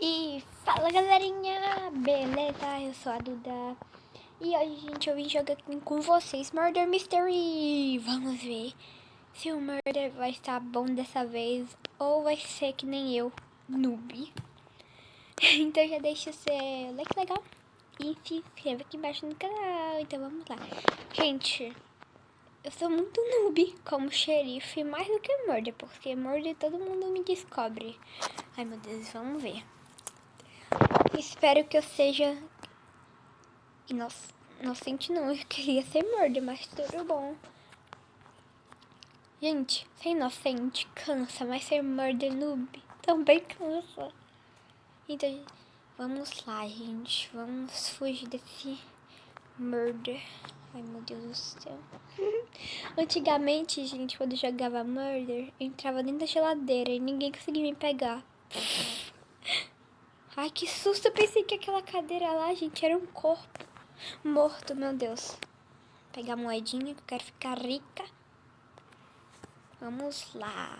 E fala galerinha, beleza? Eu sou a Duda. E hoje, gente, eu vim jogar aqui com vocês Murder Mystery. Vamos ver se o Murder vai estar bom dessa vez ou vai ser que nem eu, noob. Então já deixa o seu like legal e se inscreva aqui embaixo no canal. Então vamos lá. Gente, eu sou muito noob como xerife, mais do que Murder, porque Murder todo mundo me descobre. Ai meu Deus, vamos ver. Espero que eu seja inocente não, eu queria ser Murder, mas tudo bom. Gente, ser inocente cansa, mas ser Murder noob também cansa. Então, vamos lá, gente. Vamos fugir desse Murder. Ai, meu Deus do céu. Antigamente, gente, quando eu jogava Murder, eu entrava dentro da geladeira e ninguém conseguia me pegar. Ai, que susto. Eu pensei que aquela cadeira lá, gente, era um corpo morto, meu Deus. Vou pegar a moedinha que eu quero ficar rica. Vamos lá.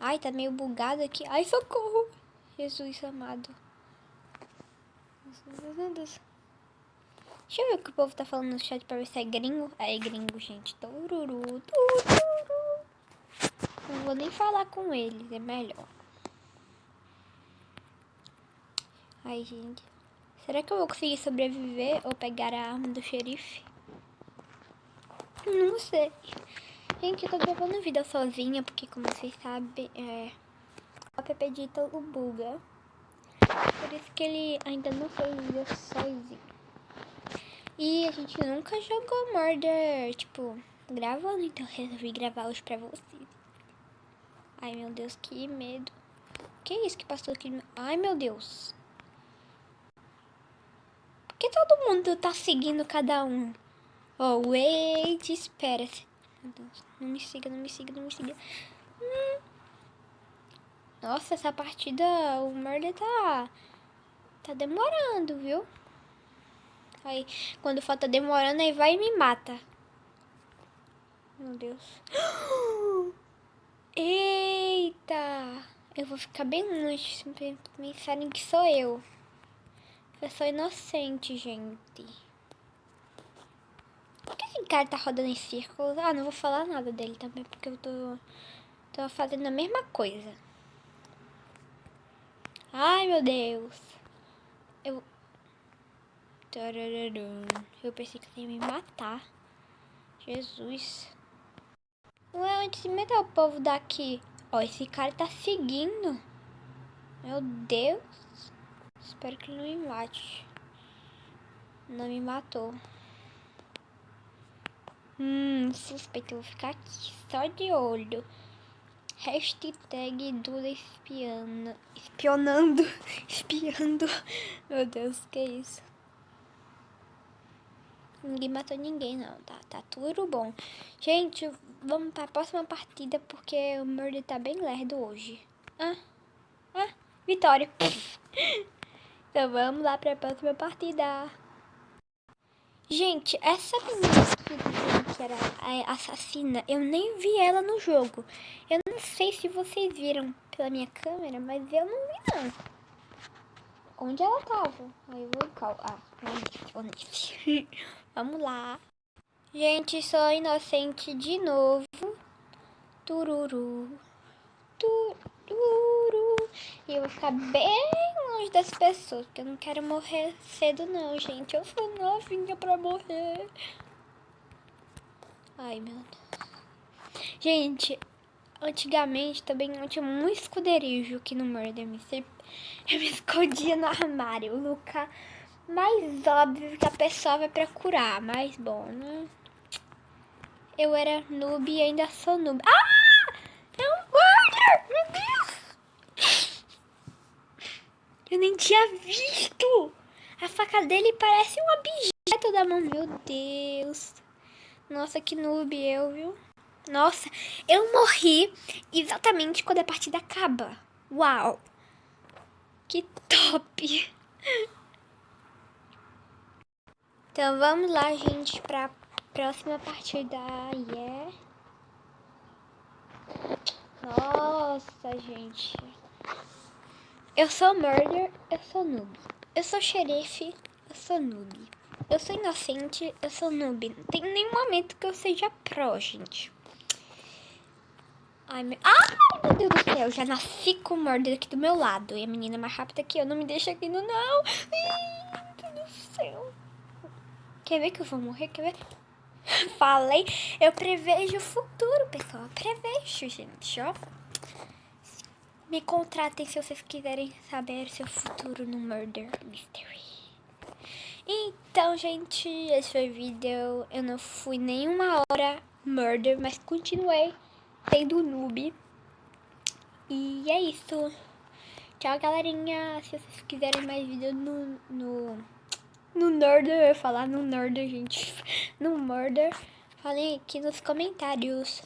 Ai, tá meio bugado aqui. Ai, socorro. Jesus amado. Meu Deus. Deixa eu ver o que o povo tá falando no chat pra ver se é gringo. É gringo, gente. Tururu, tururu. Não vou nem falar com eles, é melhor. Ai, gente. Será que eu vou conseguir sobreviver ou pegar a arma do xerife? Não sei. Gente, eu tô gravando vídeo sozinha, porque como vocês sabem, o app de Ítalo buga. Por isso que ele ainda não fez vídeo sozinho. E a gente nunca jogou Murder, tipo, gravando, então resolvi gravar hoje pra vocês. Ai, meu Deus, que medo. Que isso que passou aqui? Ai, meu Deus. Por que todo mundo tá seguindo cada um? Oh, wait, espera-se. Meu Deus, não me siga, não me siga, não me siga. Nossa, essa partida, o Murder tá demorando, viu? Aí, quando falta demorando, aí vai e me mata. Meu Deus. Eita! Eu vou ficar bem longe se pensarem que sou eu. Eu sou inocente, gente. Por que esse cara tá rodando em círculos? Ah, não vou falar nada dele também, porque eu tô fazendo a mesma coisa. Ai, meu Deus. Eu pensei que ele ia me matar. Jesus. Ué, onde se meteu o povo daqui? Ó, esse cara tá seguindo. Meu Deus. Espero que ele não me mate. Não me matou. Suspeito. Eu vou ficar aqui só de olho. Hashtag Duda espiando. Espionando. Espiando. Meu Deus, que isso? Ninguém matou ninguém, não. Tá tudo bom. Gente, vamos pra próxima partida, porque o Murder tá bem lerdo hoje. Vitória. Então vamos lá pra próxima partida. Gente, essa menina que era a assassina, eu nem vi ela no jogo. Eu não sei se vocês viram pela minha câmera, mas eu não vi não. Onde ela tava? Aí eu vou calma. Onde? Vamos lá. Gente, sou inocente de novo. Tururu. Tururu. E eu vou ficar bem longe das pessoas, porque eu não quero morrer cedo não, gente. Eu sou novinha pra morrer. Ai, meu Deus. Gente, antigamente também eu tinha muito esconderijo aqui no Murder Mystery. Eu me escondia no armário, o lugar mais óbvio que a pessoa vai procurar. Mas bom, né? Eu era noob e ainda sou noob. Ah! É um Murder! Meu Deus! Eu nem tinha visto! A faca dele parece um objeto da mão. Meu Deus. Nossa, que noob eu, viu? Nossa, eu morri exatamente quando a partida acaba. Uau! Que top! Então vamos lá, gente, pra próxima partida. Yeah! Nossa, gente. Eu sou murder, eu sou noob. Eu sou xerife, eu sou noob. Eu sou inocente, eu sou noob. Não tem nenhum momento que eu seja pro, gente. Ai, meu Deus do céu. Já nasci com o murder aqui do meu lado. E a menina é mais rápida que eu. Não me deixa aqui no não. Ai, meu Deus do céu. Quer ver que eu vou morrer? Quer ver? Falei. Eu prevejo o futuro, pessoal. Eu prevejo, gente, ó. Me contratem se vocês quiserem saber seu futuro no Murder Mystery. Então, gente, esse foi o vídeo. Eu não fui nenhuma hora Murder, mas continuei sendo noob. E é isso. Tchau, galerinha. Se vocês quiserem mais vídeos no Murder, eu ia falar no Murder, gente. No Murder, falem aqui nos comentários.